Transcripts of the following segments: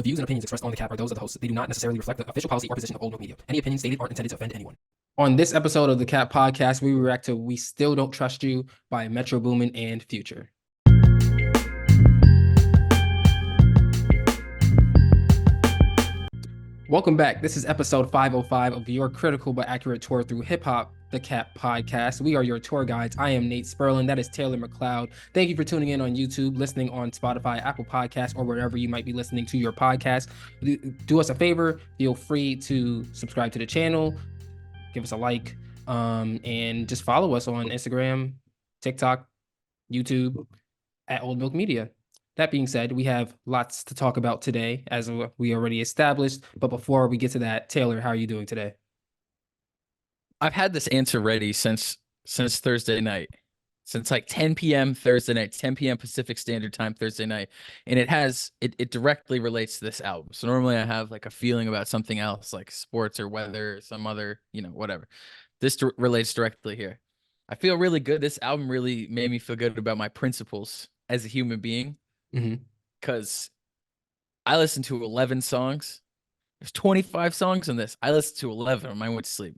The views and opinions expressed on the cap are those of the hosts. They do not necessarily reflect the official policy or position of Old Milk Media. Any opinions stated aren't intended to offend anyone. On this episode of the Cap Podcast, we react to "We Still Don't Trust You" by Metro Boomin and Future. Welcome back. This is episode 505 of your critical but accurate tour through hip hop, the Cap Podcast. We are your tour guides. I am Nate Sperlin. That is Taylor McLeod. Thank you for tuning in on YouTube, listening on Spotify, Apple Podcasts, or wherever you might be listening to your podcast. Do us a favor. Feel free to subscribe to the channel, give us a like, and just follow us on Instagram, TikTok, YouTube, at OldMilk Media. That being said, we have lots to talk about today, as we already established. But before we get to that, Taylor, how are you doing today? I've had this answer ready since Thursday night, since like 10 p.m. Thursday night, 10 p.m. Pacific Standard Time Thursday night, and it directly relates to this album. So normally I have like a feeling about something else, like sports or weather, or some other, whatever. This relates directly here. I feel really good. This album really made me feel good about my principles as a human being. Because I listened to 11 songs. There's 25 songs in this. I listened to 11 when I went to sleep.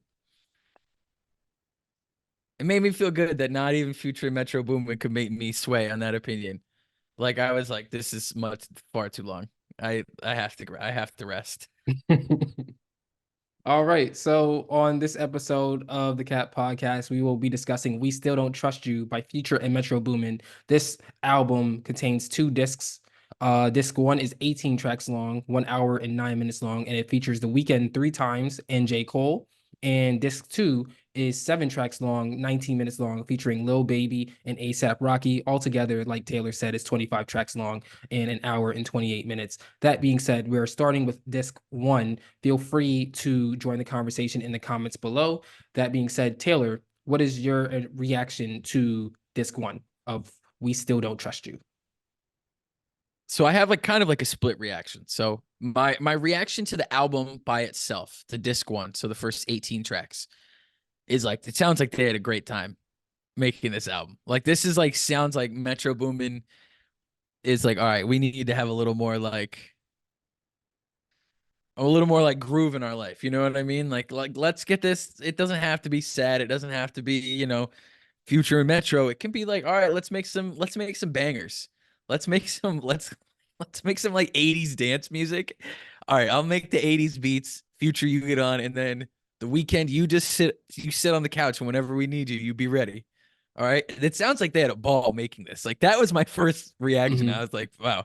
It made me feel good that not even Future and Metro Boomin could make me sway on that opinion. Like I was like, this is far too long. I have to rest. All right. So on this episode of the Cat Podcast, we will be discussing "We Still Don't Trust You" by Future and Metro Boomin. This album contains 2 discs. Disc 1 is 18 tracks long, 1 hour and 9 minutes long, and it features The Weeknd 3 times and J. Cole. And disc 2 is 7 tracks long, 19 minutes long, featuring Lil Baby and A$AP Rocky. Altogether, like Taylor said, is 25 tracks long and 1 hour and 28 minutes. That being said, we're starting with disc 1. Feel free to join the conversation in the comments below. That being said, Taylor, what is your reaction to disc 1 of "We Still Don't Trust You"? So I have like kind of like a split reaction. So my reaction to the album by itself, to disc 1, so the first 18 tracks, is like, it sounds like they had a great time making this album. Like this is like, sounds like Metro Boomin is like, all right, we need to have a little more like groove in our life. You know what I mean? Like let's get this. It doesn't have to be sad. It doesn't have to be, Future and Metro. It can be like, all right, let's make some bangers. Let's make some like 80s dance music. All right, I'll make the 80s beats. Future, you get on, and then The Weeknd, you sit on the couch, and whenever we need you, you be ready. All right. It sounds like they had a ball making this. Like that was my first reaction. I was like, wow,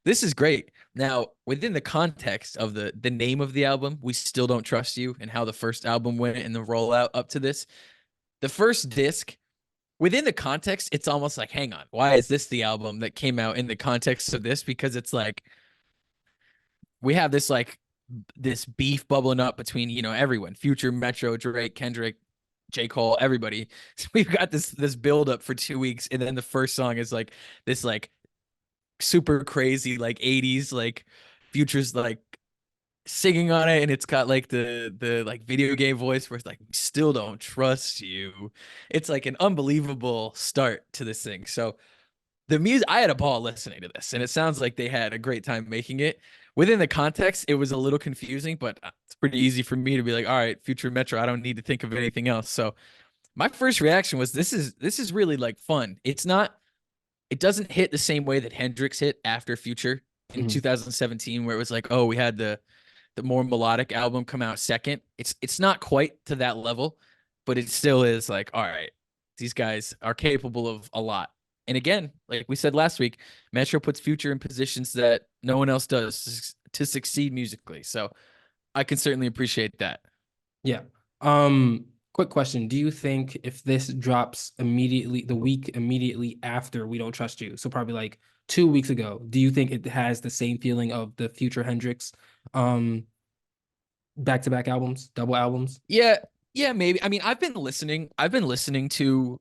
this is great. Now, within the context of the name of the album, "We Still Don't Trust You," and how the first album went and the rollout up to this, the first disc, within the context, it's almost like, hang on, why is this the album that came out in the context of this? Because it's like, we have this like this beef bubbling up between, everyone, Future, Metro, Drake, Kendrick, J. Cole, everybody. So we've got this build up for 2 weeks, and then the first song is like this like super crazy like 80s like Future's like singing on it, and it's got like the like video game voice where it's like, "We still don't trust you." It's like an unbelievable start to this thing. So the music, I had a ball listening to this, and it sounds like they had a great time making it. Within the context, it was a little confusing, but it's pretty easy for me to be like, all right, Future Metro, I don't need to think of anything else. So my first reaction was, this is really like fun. It doesn't hit the same way that Hendrix hit after Future in 2017, where it was like, oh, we had the more melodic album come out second. It's not quite to that level, but it still is like, all right, these guys are capable of a lot. And again, like we said last week, Metro puts Future in positions that no one else does to succeed musically. So I can certainly appreciate that. Yeah. Quick question. Do you think if this drops immediately, the week immediately after "We Don't Trust You," so probably like 2 weeks ago, do you think it has the same feeling of the Future Hendrix back-to-back albums, double albums? Yeah, maybe. I mean, I've been listening to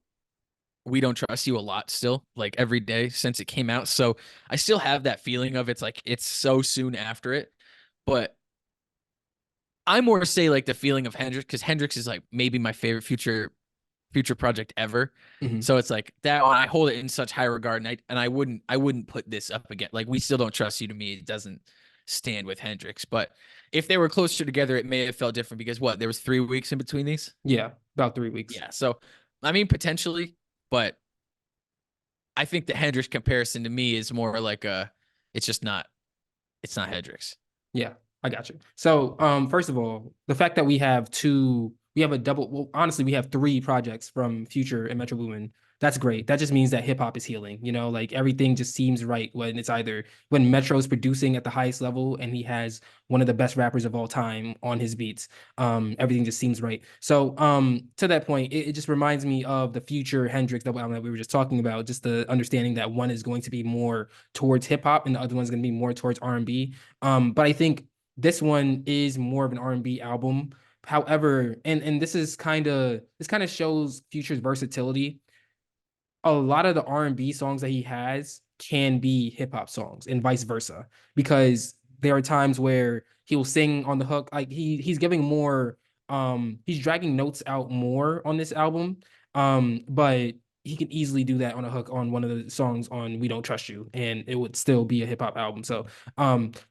"We Don't Trust You" a lot still, like every day since it came out. So I still have that feeling of, it's like it's so soon after it. But I more say like the feeling of Hendrix, because Hendrix is like maybe my favorite future project ever. So it's like that one, I hold it in such high regard, and I wouldn't put this up again. Like "We Still Don't Trust You" to me, it doesn't stand with Hendrix. But if they were closer together, it may have felt different because what, there was 3 weeks in between these. Yeah, about 3 weeks. Yeah, so I mean potentially, but I think the Hendrix comparison to me is more like a, it's just not, it's not Hendrix. Yeah, I got you. So, first of all, the fact that we have a double, well, honestly, we have three projects from Future and Metro Boomin. That's great. That just means that hip hop is healing. You know, like everything just seems right when it's either when Metro's producing at the highest level and he has one of the best rappers of all time on his beats. Everything just seems right. So, to that point, it just reminds me of the Future Hendrix that we were just talking about. Just the understanding that one is going to be more towards hip hop and the other one's going to be more towards R&B. But I think this one is more of an R&B album. However, and this kind of shows Future's versatility. A lot of the R&B songs that he has can be hip hop songs and vice versa because there are times where he'll sing on the hook like he's giving more he's dragging notes out more on this album, but he can easily do that on a hook on one of the songs on We Don't Trust You and it would still be a hip hop album. So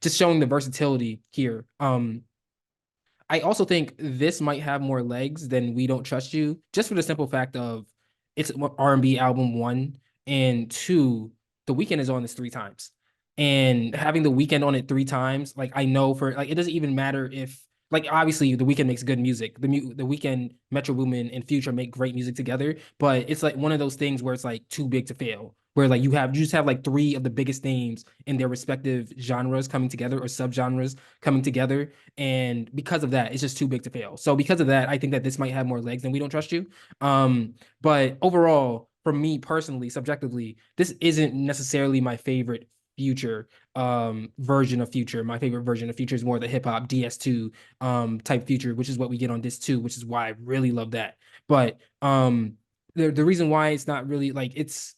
just showing the versatility here. I also think this might have more legs than We Don't Trust You, just for the simple fact of it's R&B album one and two. The Weeknd is on this three times, and having the Weeknd on it three times, like I know for like it doesn't even matter if like obviously the Weeknd makes good music. The Weeknd, Metro Boomin, and Future make great music together, but it's like one of those things where it's like too big to fail. Where like you just have like three of the biggest names in their respective genres coming together or subgenres coming together, and because of that, it's just too big to fail. So because of that, I think that this might have more legs than We Don't Trust You. But overall, for me personally, subjectively, this isn't necessarily my favorite Future version of Future. My favorite version of Future is more the hip hop DS2 type Future, which is what we get on this too, which is why I really love that. But the reason why it's not really like it's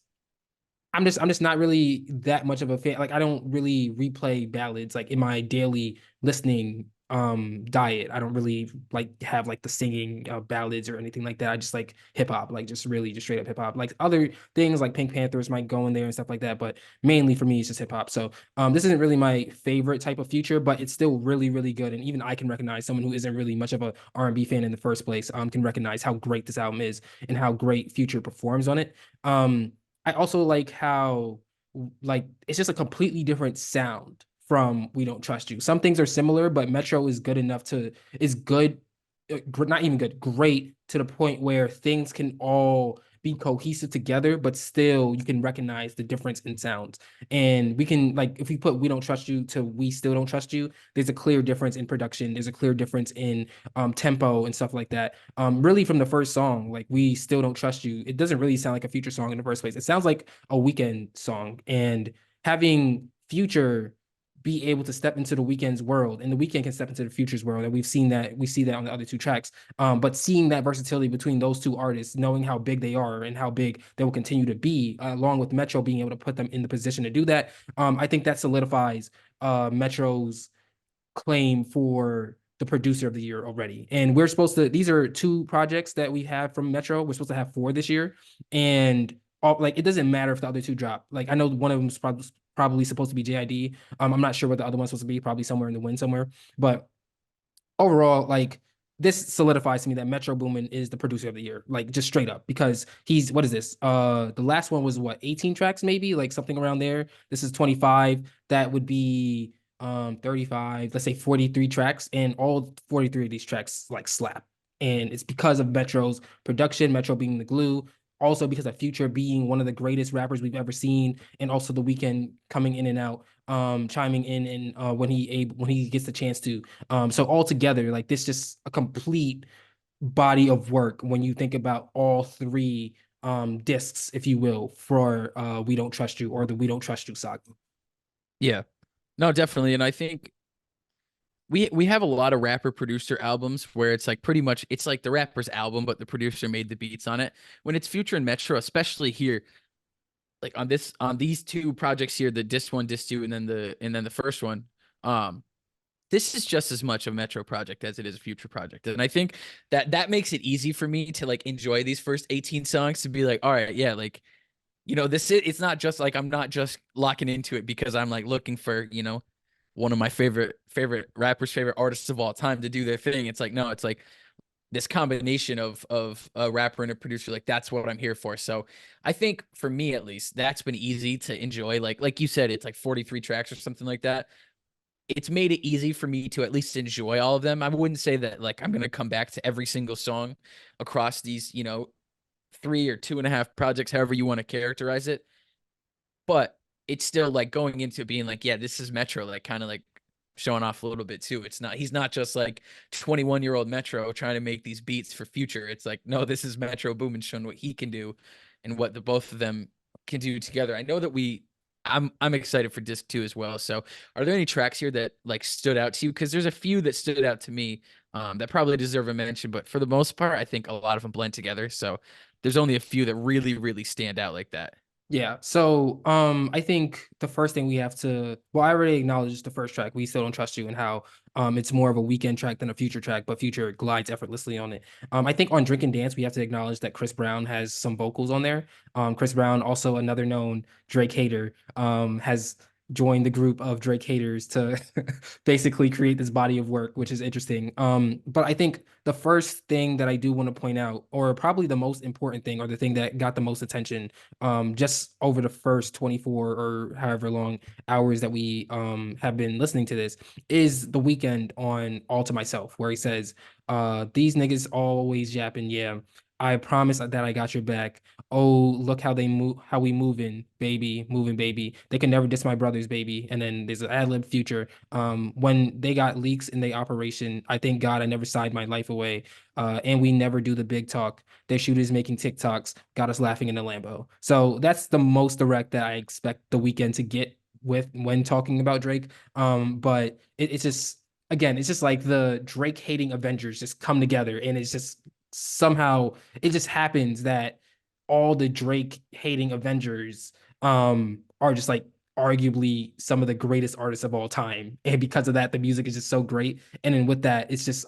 I'm just not really that much of a fan. Like I don't really replay ballads like in my daily listening diet. I don't really like have like the singing ballads or anything like that. I just like hip hop, like just really just straight up hip hop. Like other things like Pink Panthers might go in there and stuff like that, but mainly for me it's just hip hop. So this isn't really my favorite type of Future, but it's still really really good. And even I can recognize someone who isn't really much of a R&B fan in the first place can recognize how great this album is and how great Future performs on it. I also like how like it's just a completely different sound from We Don't Trust You. Some things are similar, but Metro is good enough to is good, not even good, great to the point where things can all be cohesive together, but still you can recognize the difference in sounds. And we can like if we put We Don't Trust You to We Still Don't Trust You, there's a clear difference in production. There's a clear difference in tempo and stuff like that. Really from the first song, like We Still Don't Trust You, it doesn't really sound like a Future song in the first place. It sounds like a Weekend song. And having Future be able to step into the Weeknd's world and the Weeknd can step into the Future's world, and we see that on the other two tracks. But seeing that versatility between those two artists, knowing how big they are and how big they will continue to be, along with Metro being able to put them in the position to do that, I think that solidifies Metro's claim for the producer of the year already. And we're supposed to, these are two projects that we have from Metro. We're supposed to have four this year. And like it doesn't matter if the other two drop. Like I know one of them is probably supposed to be JID. I'm not sure what the other one's supposed to be, probably somewhere in the wind somewhere. But overall, like this solidifies to me that Metro Boomin is the producer of the year, like just straight up, because he's what is this? The last one was what 18 tracks, maybe like something around there. This is 25. That would be 35, let's say 43 tracks, and all 43 of these tracks like slap. And it's because of Metro's production, Metro being the glue, also because of Future being one of the greatest rappers we've ever seen, and also the Weeknd coming in and out, chiming in and when he gets the chance to. So altogether, like this just a complete body of work when you think about all three discs, if you will, for We Don't Trust You or the We Don't Trust You saga. Yeah. No, definitely. And I think we have a lot of rapper producer albums where it's like pretty much it's like the rapper's album, but the producer made the beats on it. When it's Future and Metro, especially here, like on these two projects here, the disc one, disc two, and then the first one, um, this is just as much a Metro project as it is a Future project. And I think that makes it easy for me to like enjoy these first 18 songs to be like, all right, yeah, like this is it's not just like I'm not just locking into it because I'm like looking for, one of my favorite rappers, favorite artists of all time to do their thing. It's like, no, it's like this combination of a rapper and a producer. Like that's what I'm here for. So I think for me at least, that's been easy to enjoy. Like you said, it's like 43 tracks or something like that. It's made it easy for me to at least enjoy all of them. I wouldn't say that like I'm gonna come back to every single song across these, 3 or 2.5 projects, however you want to characterize it. But it's still like going into being like, yeah, this is Metro, like kind of like showing off a little bit too. He's not just like 21-year-old Metro trying to make these beats for Future. It's like, no, this is Metro Boomin showing what he can do and what the both of them can do together. I know that I'm excited for disc 2 as well. So are there any tracks here that like stood out to you? Because there's a few that stood out to me that probably deserve a mention, but for the most part, I think a lot of them blend together. So there's only a few that really, really stand out like that. Yeah. So I think the first thing we have to well, I already acknowledged the first track, We Still Don't Trust You, and how it's more of a weekend track than a future track, but future glides effortlessly on it. I think on Drink and Dance, we have to acknowledge that Chris Brown has some vocals on there. Chris Brown, also another known Drake hater, has joined the group of Drake haters to basically create this body of work, which is interesting. But I think the first thing that I do want to point out, or probably the most important thing, or the thing that got the most attention just over the first 24 or however long hours that we have been listening to this, is the weekend on All to Myself, where he says, these niggas always yapping, yeah. I promise that I got your back. Oh, look how they move, how we moving, baby. They can never diss my brothers, baby. And then there's an ad lib Future. When they got leaks in the operation, I thank God I never sighed my life away. And we never do the big talk. Their shooters making TikToks got us laughing in the Lambo. So that's the most direct that I expect the weekend to get with when talking about Drake. But it's just again, it's just like the Drake hating Avengers just come together, and it's just somehow it just happens that all the Drake hating Avengers are just like arguably some of the greatest artists of all time. And because of that, the music is just so great. And then with that, it's just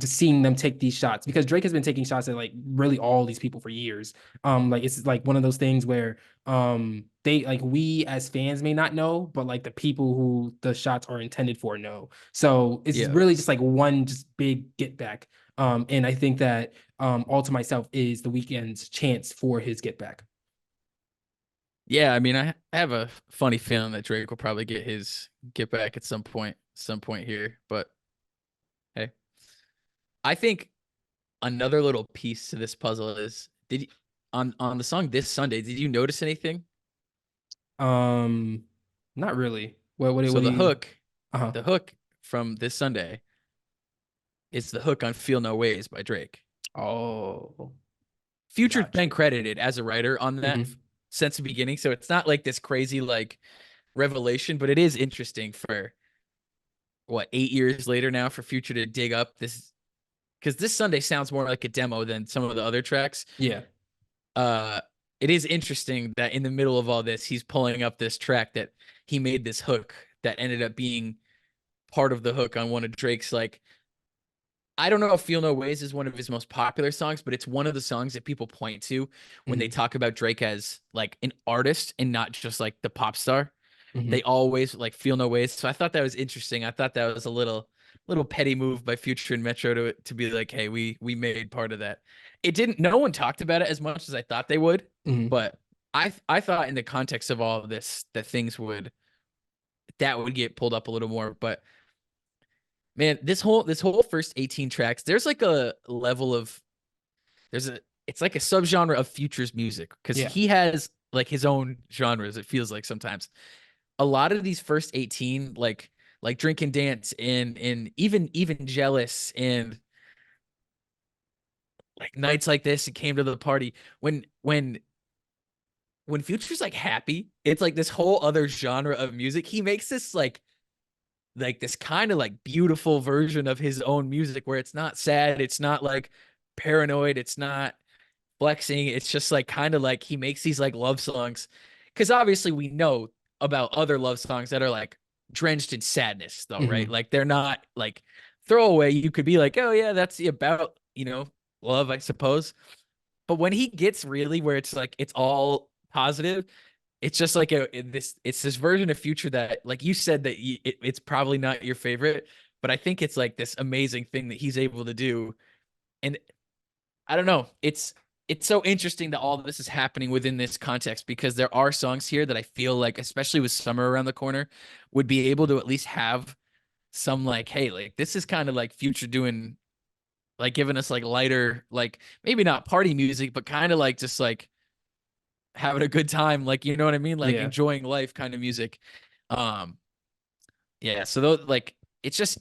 seeing them take these shots, because Drake has been taking shots at like really all these people for years. Like it's like one of those things where they like we as fans may not know, but like the people who the shots are intended for know. So it's Yeah. really just like one just big get back. And I think that All to Myself is the weekend's chance for his get back. Yeah, I mean, I have a funny feeling that Drake will probably get back at some point here. But hey, I think another little piece to this puzzle is did you, on the song This Sunday, did you notice anything? Um, Not really. So What do you? Uh-huh. the hook from This Sunday is the hook on Feel No Ways by Drake. Oh, Future's gotcha. been credited as a writer on that Hmm. since the beginning, so it's not like this crazy like revelation, but it is interesting for what 8 years later now for Future to dig up this because This Sunday sounds more like a demo than some of the other tracks. Yeah. Uh, it is interesting that in the middle of all this, he's pulling up this track that he made this hook that ended up being part of the hook on one of Drake's like I don't know if Feel No Ways is one of his most popular songs, but it's one of the songs that people point to when they Hmm. talk about Drake as like an artist and not just like the pop star. They Hmm. always like Feel No Ways. So I thought that was interesting. I thought that was a little petty move by Future and Metro to be like, hey, we made part of that. It didn't no one talked about it as much as I thought they would, Hmm. but I thought in the context of all of this that things would that would get pulled up a little more. But man, this whole first 18 tracks, there's like a level of there's a it's like a subgenre of Future's music because Yeah. he has like his own genres, it feels like sometimes. A lot of these first 18, like Drink and Dance and even Jealous and like nights like this and Came to the Party. When Future's like happy, it's like this whole other genre of music. He makes this like this kind of like beautiful version of his own music where it's not sad, it's not like paranoid, it's not flexing. It's just like kind of like he makes these like love songs. Cause obviously we know about other love songs that are like drenched in sadness though, right? Hmm. Like they're not like throwaway. You could be like, oh yeah, that's about, love, I suppose. But when he gets really where it's like it's all positive, it's just like it's this version of Future that, like you said, that it's probably not your favorite, but I think it's like this amazing thing that he's able to do. And I don't know, it's so interesting that all of this is happening within this context, because there are songs here that I feel like, especially with summer around the corner, would be able to at least have some like, hey, like this is kind of like Future doing, like giving us like lighter, like maybe not party music, but kind of like just like having a good time, like, you know what I mean, like Yeah. enjoying life kind of music. um yeah, so those, like, it's just,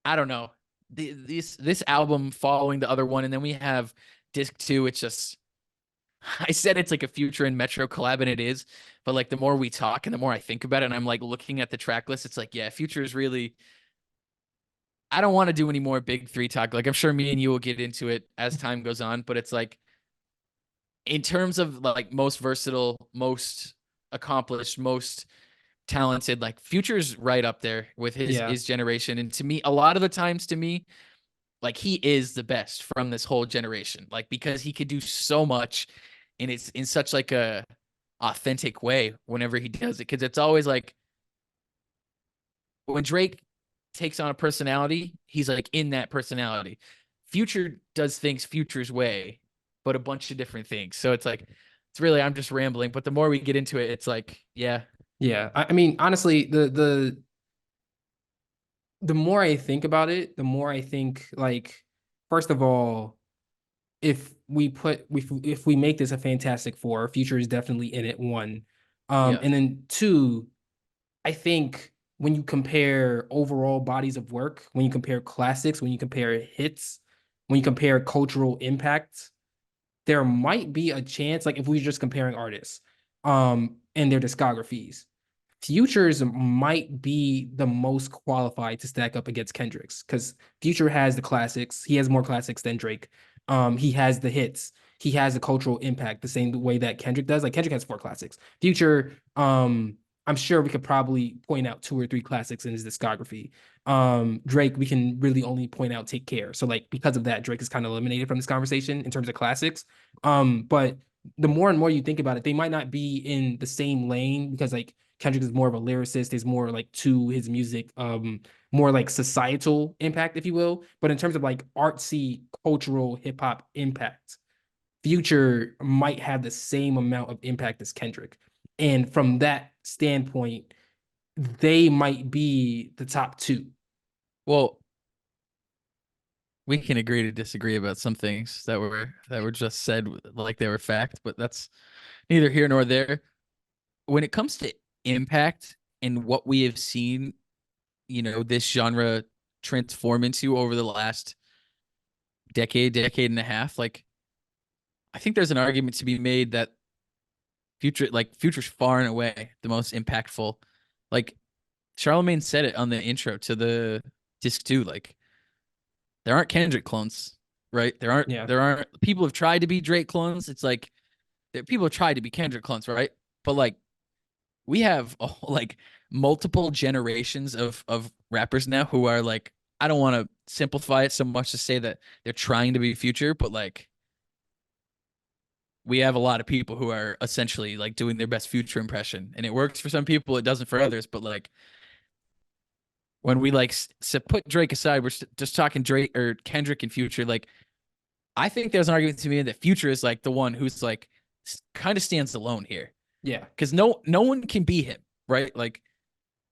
I don't know, this album following the other one, and then we have disc two. It's just, I said it's like a Future and Metro collab, and it is, but like the more we talk and the more I think about it, and I'm like looking at the track list, it's like, yeah, Future is really, I don't want to do any more big three talk. Like, I'm sure me and you will get into it as time goes on, but it's like, in terms of like most versatile, most accomplished, most talented, like Future's right up there with Yeah. his generation. And to me, a lot of the times, to me, like he is the best from this whole generation. Like, because he could do so much, and it's in such like a authentic way whenever he does it. Because it's always like, when Drake takes on a personality, he's like in that personality. Future does things Future's way, but a bunch of different things. So it's like, it's really, I'm just rambling. But the more we get into it, it's like, yeah, Yeah. I mean, honestly, the more I think about it, the more I think like, first of all, if we make this a Fantastic Four, Future is definitely in it, one. yeah. And then two, I think when you compare overall bodies of work, when you compare classics, when you compare hits, when you compare cultural impact, there might be a chance, like if we're just comparing artists, and their discographies, Future's might be the most qualified to stack up against Kendrick's, because Future has the classics. He has more classics than Drake. He has the hits. He has the cultural impact the same way that Kendrick does. Like Kendrick has four classics. Future, I'm sure we could probably point out two or three classics in his discography. Drake, we can really only point out Take Care. So like because of that, Drake is kind of eliminated from this conversation in terms of classics. But the more and more you think about it, they might not be in the same lane, because like Kendrick is more of a lyricist. There's more like to his music, more like societal impact, if you will. But in terms of like artsy, cultural hip hop impact, Future might have the same amount of impact as Kendrick. And from that standpoint, they might be the top two. Well, we can agree to disagree about some things that were just said like they were fact, but that's neither here nor there. When it comes to impact and what we have seen, you know, this genre transform into over the last decade, decade and a half, like I think there's an argument to be made that Future's far and away the most impactful. Like Charlemagne said it on the intro to the disc two, like there aren't Kendrick clones, right? Yeah. There aren't people have tried to be Drake clones. It's like people have tried to be Kendrick clones, right? But like we have like multiple generations of rappers now who are like, I don't want to simplify it so much to say that they're trying to be Future, but like we have a lot of people who are essentially like doing their best Future impression, and it works for some people, it doesn't for others. But like when we like put Drake aside, we're just talking Drake or Kendrick and Future. Like I think there's an argument to me that Future is like the one who's like kind of stands alone here, Yeah. because no one can be him, right? Like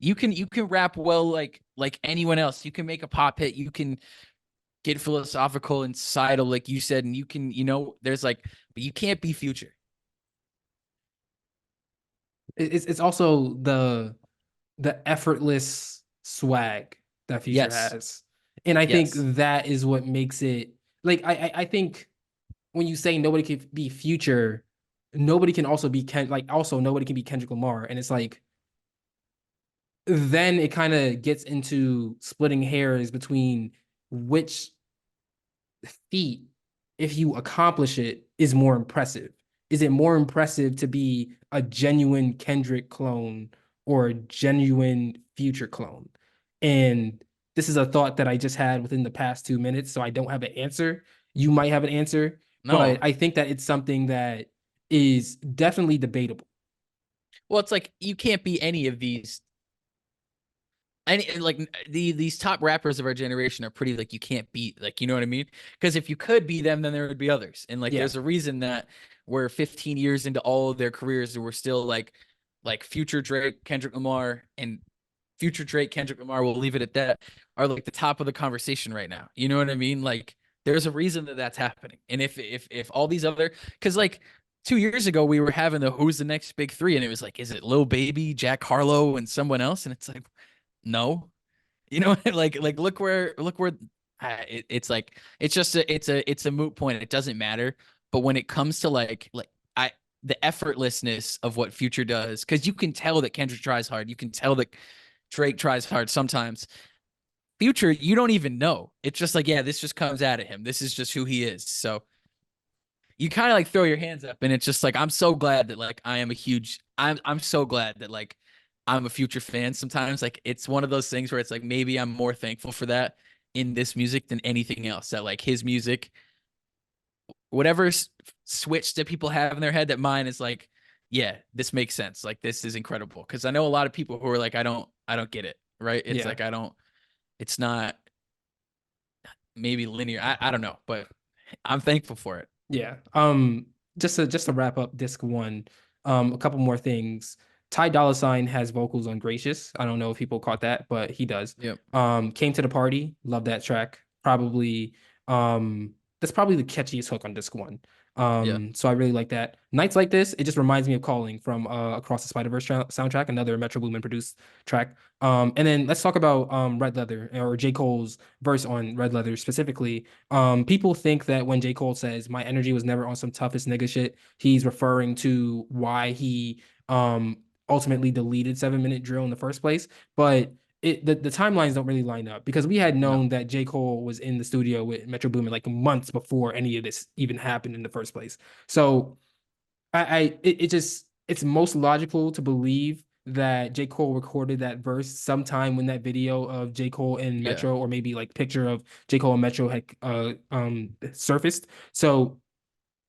you can rap well like anyone else. You can make a pop hit. You can get philosophical and societal, like you said, and you can, you know, there's like, but you can't be Future. It's also the effortless swag that Future Yes, has. And I think yes, that is what makes it like I think when you say nobody can be Future, nobody can also be like also nobody can be Kendrick Lamar. And it's like then it kind of gets into splitting hairs between which feat, if you accomplish it, is more impressive. Is it more impressive to be a genuine Kendrick clone or a genuine Future clone? And this is a thought that I just had within the past 2 minutes, so I don't have an answer. You might have an answer, but no, I think that it's something that is definitely debatable. Well, it's like you can't be any of these. Any like these top rappers of our generation are pretty like you can't beat, like, you know what I mean? Because if you could be them, then there would be others. And like Yeah, there's a reason that we're 15 years into all of their careers and we're still like future Drake, Kendrick Lamar, and future Drake, Kendrick Lamar, we'll leave it at that, are like the top of the conversation right now. You know what I mean? Like there's a reason that that's happening. And if all these other, because like 2 years ago we were having the who's the next big three, and it was like, is it Lil Baby, Jack Harlow, and someone else? And it's like, no, you know, like look where it's like it's just it's a moot point. It doesn't matter. But when it comes to like I the effortlessness of what Future does, because you can tell that Kendrick tries hard, you can tell that Drake tries hard sometimes. Future, you don't even know. It's just like, yeah, this just comes out of him. This is just who he is. So you kind of like throw your hands up, and it's just like, I'm so glad that like I'm so glad that like I'm a Future fan. Sometimes like it's one of those things where it's like maybe I'm more thankful for that in this music than anything else. That like his music, whatever switch that people have in their head, that mine is like, yeah, this makes sense. Like this is incredible. Because I know a lot of people who are like, I don't get it. Right? It's yeah. like I don't. It's not maybe linear. I don't know, but I'm thankful for it. Yeah. Just to wrap up disc one, a couple more things. Ty Dolla Sign has vocals on Gracious. I don't know if people caught that, but he does. Yep. Came to the Party, love that track. Probably that's probably the catchiest hook on disc one. Yeah. So I really like that. Nights Like This, it just reminds me of Calling from Across the Spider-Verse soundtrack, another Metro Boomin produced track. And then let's talk about Red Leather, or J. Cole's verse on Red Leather specifically. People think that when J. Cole says my energy was never on some toughest nigga shit, he's referring to why he ultimately deleted 7 Minute Drill in the first place. But the timelines don't really line up, because we had No. known that J. Cole was in the studio with Metro Boomin like months before any of this even happened in the first place. So it just, it's most logical to believe that J. Cole recorded that verse sometime when that video of J. Cole and Yeah. Metro, or maybe like picture of J. Cole and Metro, had surfaced. So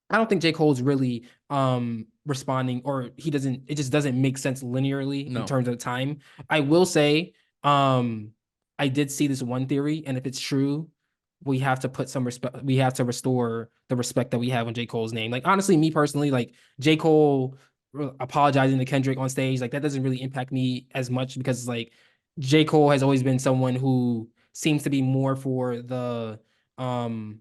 I don't think J. Cole's really responding, or he doesn't, it just doesn't make sense linearly in No. terms of time. I will say, um, I did see this one theory, and if it's true, we have to put some respect, we have to restore the respect that we have on J. Cole's name. Like honestly, me personally, like J. Cole apologizing to Kendrick on stage, like that doesn't really impact me as much, because like J. Cole has always been someone who seems to be more for um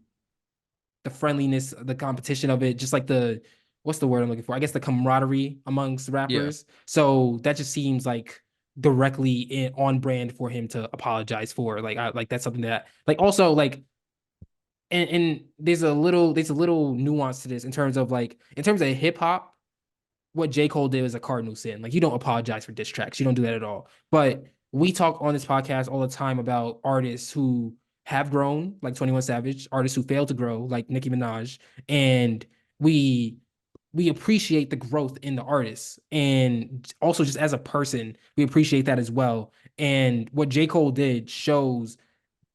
the friendliness, the competition of it, just like the, what's the word I'm looking for? I guess the camaraderie amongst Yeah. rappers. So that just seems like directly on brand for him to apologize for. Like I like that's something that like also like, and there's a little nuance to this in terms of like, in terms of hip hop, what J. Cole did is a cardinal sin. Like you don't apologize for diss tracks. You don't do that at all. But we talk on this podcast all the time about artists who have grown, like 21 Savage, artists who failed to grow, like Nicki Minaj, and we we appreciate the growth in the artists. And also just as a person, we appreciate that as well. And what J. Cole did shows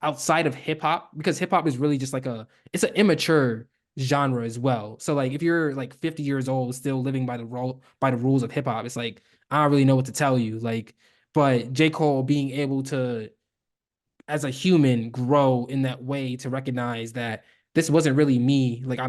outside of hip hop, because hip hop is really just like it's an immature genre as well. So like if you're like 50 years old still living by the rules of hip hop, it's like I don't really know what to tell you. Like, but J. Cole being able to, as a human, grow in that way to recognize that this wasn't really me. Like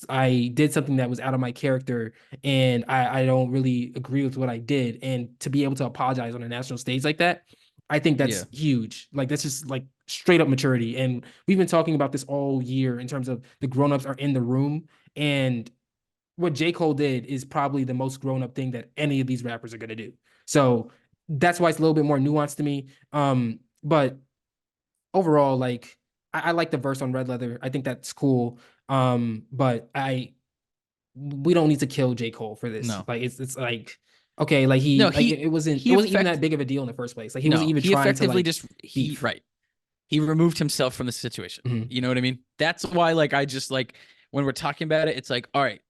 I did something that was out of my character, and I don't really agree with what I did. And to be able to apologize on a national stage like that, I think Yeah. that's huge. Like that's just like straight up maturity. And we've been talking about this all year in terms of the grown-ups are in the room. And what J. Cole did is probably the most grown-up thing that any of these rappers are gonna do. So that's why it's a little bit more nuanced to me. But overall, like I like the verse on Red Leather. I think that's cool. But we don't need to kill J. Cole for this. No. Like it's like, okay, like No, it wasn't, it he wasn't even that effect big of a deal in the first place. Like he wasn't no, even he trying to effectively like just he beef. right. He removed himself from the situation. Mhm. You know what I mean? That's why like I just like when we're talking about it, it's like, all right,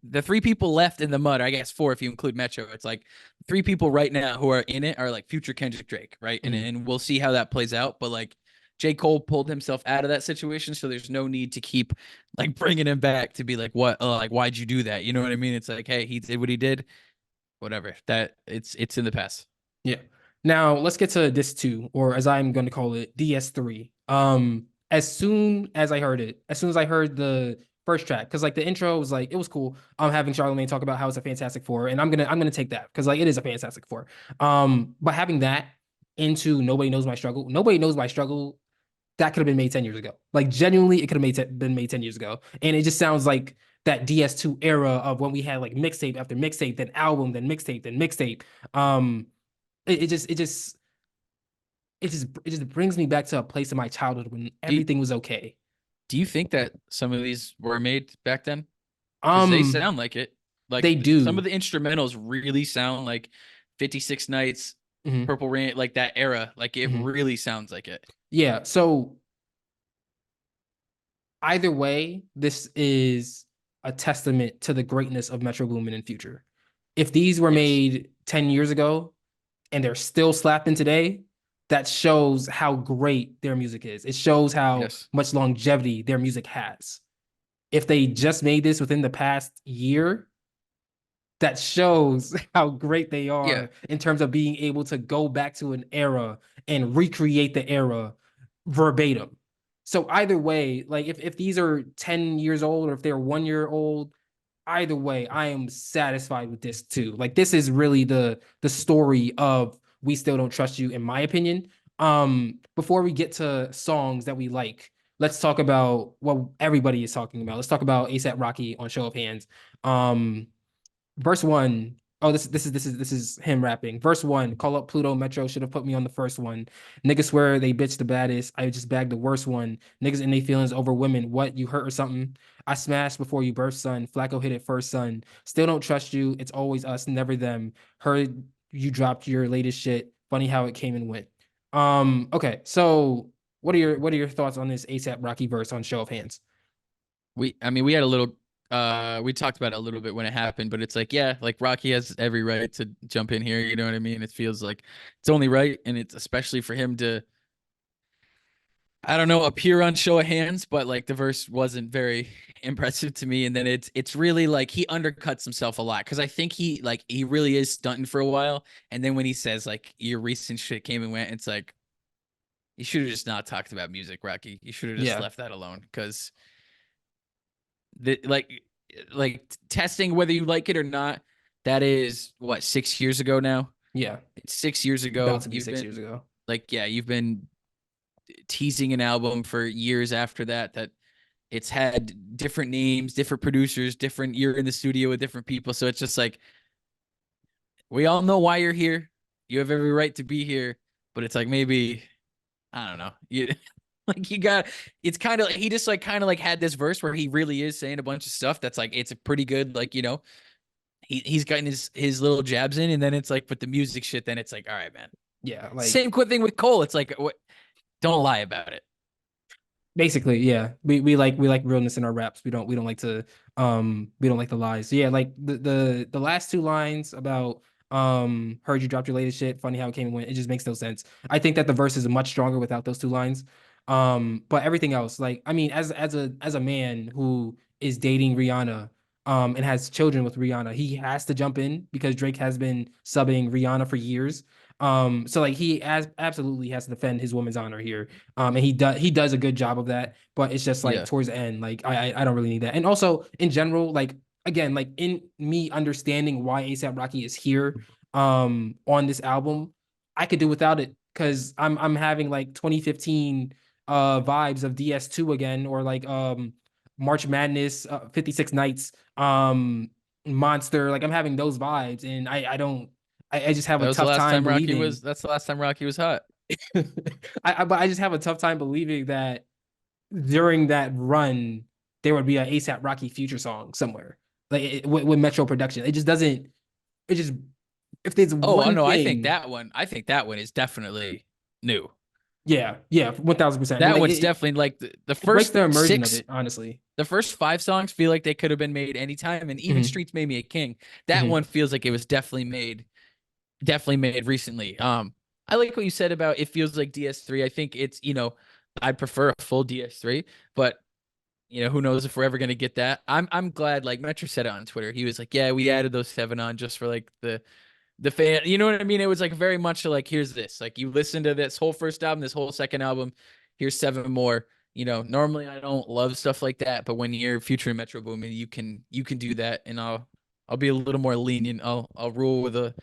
the three people left in the mud, or I guess four if you include Metro, it's like three people right now who are in it are like future Kendrick Drake, right? And Mhm. and we'll see how that plays out. But like J. Cole pulled himself out of that situation, so there's no need to keep like bringing him back to be like, what, like why'd you do that? You know what I mean? It's like, hey, he did what he did. whatever. That it's in the past. Yeah. Now let's get to this two, or as I'm going to call it, DS3. As soon as I heard it, as soon as I heard the first track, because like the intro was like it was cool. Having Charlamagne talk about how it's a Fantastic Four, and I'm gonna take that because like it is a Fantastic Four. But having that into Nobody Knows My Struggle, Nobody Knows My Struggle, that could have been made 10 years ago. Like genuinely, it could have been made 10 years ago, and it just sounds like that DS2 era of when we had like mixtape after mixtape, then album, then mixtape, then mixtape. It just brings me back to a place in my childhood when Do you, everything was okay. do you think that some of these were made back then? Because they Um, sound like it. Like they some of do. the instrumentals really sound like 56 Nights, Hmm. Purple Rain, like that era. Like it Hmm. really sounds like it. Yeah. So either way, this is a testament to the greatness of Metro Boomin in Future. If these were Yes. made 10 years ago and they're still slapping today, that shows how great their music is. It shows how Yes. much longevity their music has. If they just made this within the past year, that shows how great they Yeah. are in terms of being able to go back to an era and recreate the era verbatim. So either way, like if these are 10 years old or if they're 1 year old, either way, I am satisfied with this too. Like this is really the story of We Still Don't Trust You, in my opinion. Before we get to songs that we like, let's talk about what everybody is talking about. Let's talk about ASAP Rocky on Show of Hands. Um, Verse one. Oh, this is him rapping. Verse one. Call up Pluto Metro. Should have put me on the first one. Niggas swear they bitch the baddest. I just bagged the worst one. Niggas in they feelings over women. What, you hurt or something? I smashed before you burst, son. Flacco hit it first, son. Still don't trust you. It's always us, never them. Heard you dropped your latest shit. Funny how it came and went. Okay, so what are your thoughts on this ASAP Rocky verse on Show of Hands? I mean, we had a little, we talked about it a little bit when it happened, but it's like, yeah, like Rocky has every right to jump in here. You know what I mean? It feels like it's only right. And it's especially for him to, I don't know, appear on Show of Hands, but like the verse wasn't very impressive to me. And then it's really like he undercuts himself a lot because I think he really is stunting for a while. And then when he says like your recent shit came and went, it's like you should have just not talked about music, Rocky. You should have just Yeah, left that alone because the like testing whether you like it or not. That is what 6 years ago now. yeah. It's 6 years About ago. to be You've 6 years been ago. like yeah, you've been teasing an album for years after that. That it's had different names, different producers, different. You're in the studio with different people, so it's just like we all know why you're here. You have every right to be here, but it's like maybe I don't know. You like you got it's kind of he just like kind of like had this verse where he really is saying a bunch of stuff that's like it's a pretty good like he's gotten his little jabs in and then it's like but the music shit then it's like all right man. Yeah, like Same quick thing with Cole. It's like what don't lie about it. basically, yeah. We like realness in our raps. We don't like the lies. So yeah, like the last two lines about heard you dropped your latest shit, funny how it came and went. It just makes no sense. I think that the verse is much stronger without those two lines. But everything else, like I mean, as a man who is dating Rihanna and has children with Rihanna, he has to jump in because Drake has been subbing Rihanna for years. So like absolutely has to defend his woman's honor here. And he does a good job of that, but it's just like Yeah. towards the end, like I don't really need that. And also in general, like again, like in me understanding why ASAP Rocky is here on this album, I could do without it because I'm having like 2015 vibes of DS2 again, or like March Madness, 56 Nights, Monster. Like I'm having those vibes, and I don't I just have That a was the tough last time time Rocky believing was that's the last time Rocky was hot. but I just have a tough time believing that during that run there would be an ASAP Rocky Future song somewhere, like with Metro production. It just doesn't. It just if there's Oh, I one know. thing, I think that one is definitely new. yeah, yeah, 1000%. That Like one's definitely like the it breaks first the immersion of six it, honestly. the first five songs feel like they could have been made anytime, and even Hmm. Streets Made Me a King. That Hmm. one feels like it was definitely made recently. I like what you said about it feels like DS3. I think it's I prefer a full DS3, but You know, who knows if we're ever gonna get that. I'm glad. Like Metro said it on Twitter. He was like, "Yeah, we added those 7 on just for like the fan." You know what I mean? It was like very much like, here's this. Like you listen to this whole first album, this whole second album. Here's 7 more. You know, normally I don't love stuff like that, but when you're featuring Metro Boomin, you can do that, and I'll be a little more lenient. I'll rule with a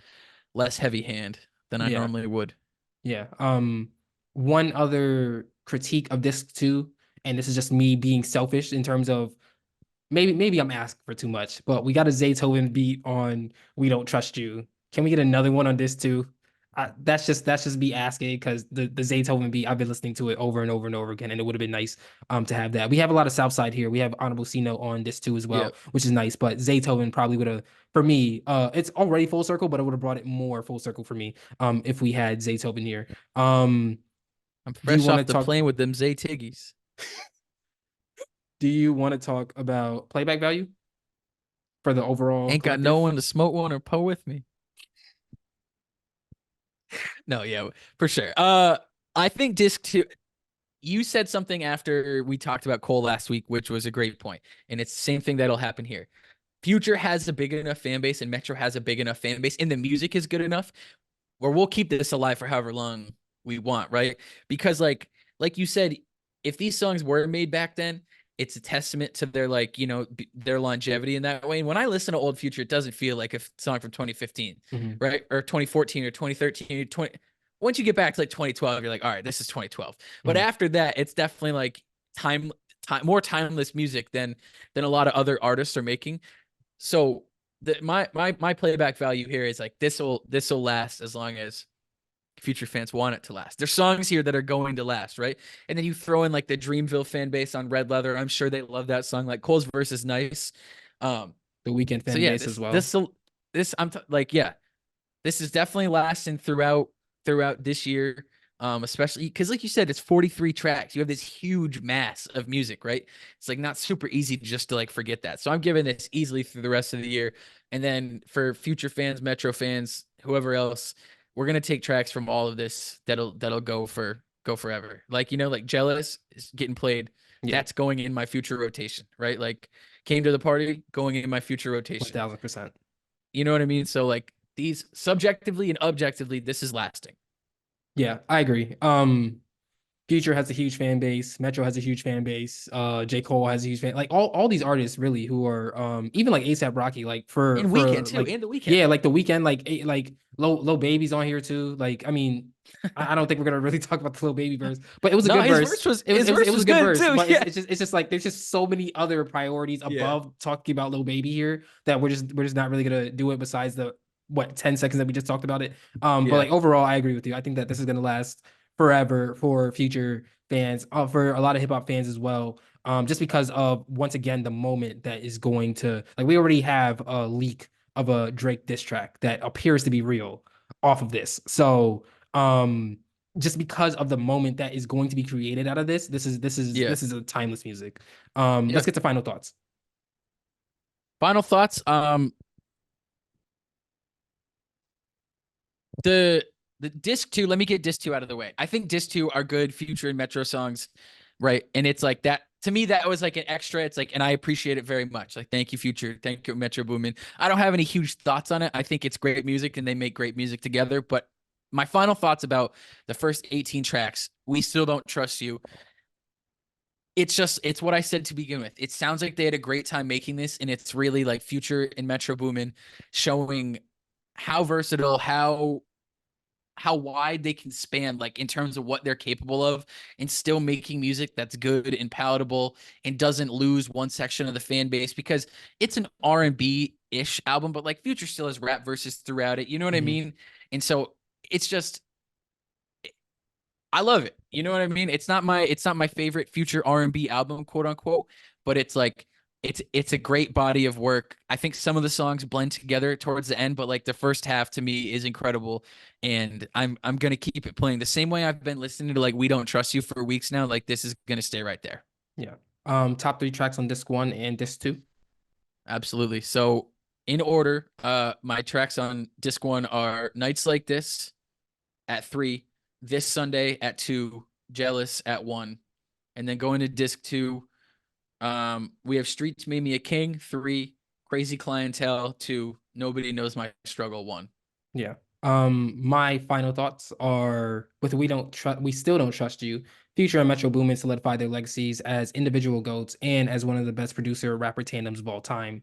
less heavy hand than I Yeah. normally would. Yeah. One other critique of disc two, and this is just me being selfish in terms of maybe I'm asking for too much, but we got a Zaytoven beat on "We Don't Trust You." Can we get another one on this too? That's just me asking because the Zaytoven beat, I've been listening to it over and over and over again, and it would have been nice to have that. We have a lot of Southside here. We have Honorable Sino on this too as Yeah, well, which is nice. But Zaytoven probably would have, for me, it's already full circle, but it would have brought it more full circle for me if we had Zaytoven here. Um, I'm do you fresh want to off the talk? plane with them Zay Tiggies. Do you want to talk about playback value for the overall Ain't got no collective? one to smoke one or pull with me. No, yeah, for sure. I think disc two. You said something after we talked about Cole last week, which was a great point, and it's the same thing that'll happen here. Future has a big enough fan base, and Metro has a big enough fan base, and the music is good enough where we'll keep this alive for however long we want, right? Because like you said, if these songs were made back then, it's a testament to their like, their longevity in that way. And when I listen to old Future, it doesn't feel like a song from 2015, Mhm. right? Or 2014 or 2013 or 20. Once you get back to like 2012, you're like, all right, this is 2012. But Mhm. after that, it's definitely like more timeless music than a lot of other artists are making. So my playback value here is like this will last as long as Future fans want it to last. There's songs here that are going to last, right? And then you throw in like the Dreamville fan base on Red Leather. I'm sure they love that song. Like Cole's verse is nice. Um, The weekend so fan yeah, base as this well. this this like yeah, this is definitely lasting throughout this year. Especially because like you said, it's 43 tracks. You have this huge mass of music, right? It's like not super easy just to like forget that. So I'm giving this easily through the rest of the year. And then for Future fans, Metro fans, whoever else, we're gonna take tracks from all of this that'll go forever. Like, like Jealous is getting played. Yeah, That's going in my future rotation, right? Like Came to the Party going in my future rotation. 1000%. You know what I mean? So like these subjectively and objectively, this is lasting. Yeah, I agree. Future has a huge fan base. Metro has a huge fan base. J. Cole has a huge fan. Like all these artists really who are even like ASAP Rocky, like And for Weekend too, like and the Weekend. yeah, like the weekend, like low baby's on here too. Like I mean, I don't think we're gonna really talk about the little baby verse, but it was a No, good verse. It was a good good verse, too. but Yeah. it's just like there's just so many other priorities Yeah. above talking about little baby here that we're just not really gonna do it besides the what 10 seconds that we just talked about it. But Yeah. like overall, I agree with you. I think that this is gonna last forever for Future fans, for a lot of hip hop fans as well. Just because of once again the moment that is going to like we already have a leak of a Drake diss track that appears to be real off of this. So just because of the moment that is going to be created out of this, Yeah. this is a timeless music. Let's Yeah. get to final thoughts. Final thoughts. The disc two, let me get disc two out of the way. I think disc two are good Future and Metro songs, right? And it's like that to me, that was like an extra. It's like, and I appreciate it very much. Like, thank you, Future. Thank you, Metro Boomin. I don't have any huge thoughts on it. I think it's great music and they make great music together. But my final thoughts about the first 18 tracks, We Still Don't Trust You. It's what I said to begin with. It sounds like they had a great time making this, and it's really like Future and Metro Boomin showing how versatile, how wide they can span, like in terms of what they're capable of, and still making music that's good and palatable and doesn't lose one section of the fan base because it's an R&B ish album, but like Future still has rap verses throughout it. You know what I Mhm. mean? And so it's just I love it. You know what I mean? It's not my favorite Future R&B album, quote unquote, but it's like it's a great body of work. I think some of the songs blend together towards the end, but like the first half to me is incredible, and I'm gonna keep it playing the same way I've been listening to like We Don't Trust You for weeks now. Like this is gonna stay right there. Yeah. Top three tracks on disc one and disc two. Absolutely. So in order, my tracks on disc one are Nights Like This at 3, This Sunday at 2, Jealous at 1, and then going to disc 2. We have Streets Made Me a King. 3, Crazy Clientele. 2, Nobody Knows My Struggle. 1. Yeah. My final thoughts are with we still don't trust you. Future and Metro Boomin solidify their legacies as individual goats and as one of the best producer rapper tandems of all time.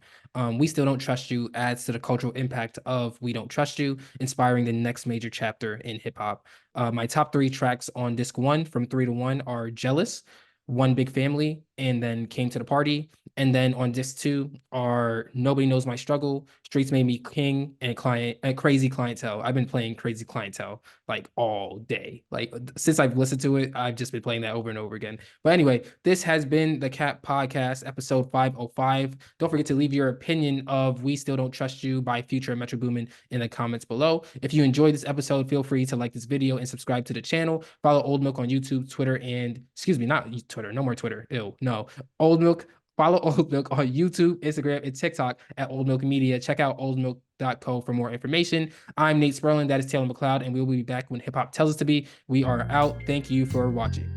We still don't trust you adds to the cultural impact of We Don't Trust You, inspiring the next major chapter in hip hop. My top 3 tracks on disc 1 from 3 to 1 are Jealous, One Big Family, and then Came to the Party. And then on disc 2 are Nobody Knows My Struggle, Streets Made Me King, and Crazy Clientele. I've been playing Crazy Clientele like all day. Like since I've listened to it, I've just been playing that over and over again. But anyway, this has been the Cat Podcast, episode 505. Don't forget to leave your opinion of We Still Don't Trust You by Future and Metro Boomin in the comments below. If you enjoyed this episode, feel free to like this video and subscribe to the channel. Follow Old Milk on YouTube, Twitter, and excuse me, not Twitter, no more Twitter. Ew, no. Old Milk Follow Old Milk on YouTube, Instagram, and TikTok at Old Milk Media. Check out oldmilk.co for more information. I'm Nate Sperling. That is Taylor McLeod, and we will be back when hip hop tells us to be. We are out. Thank you for watching.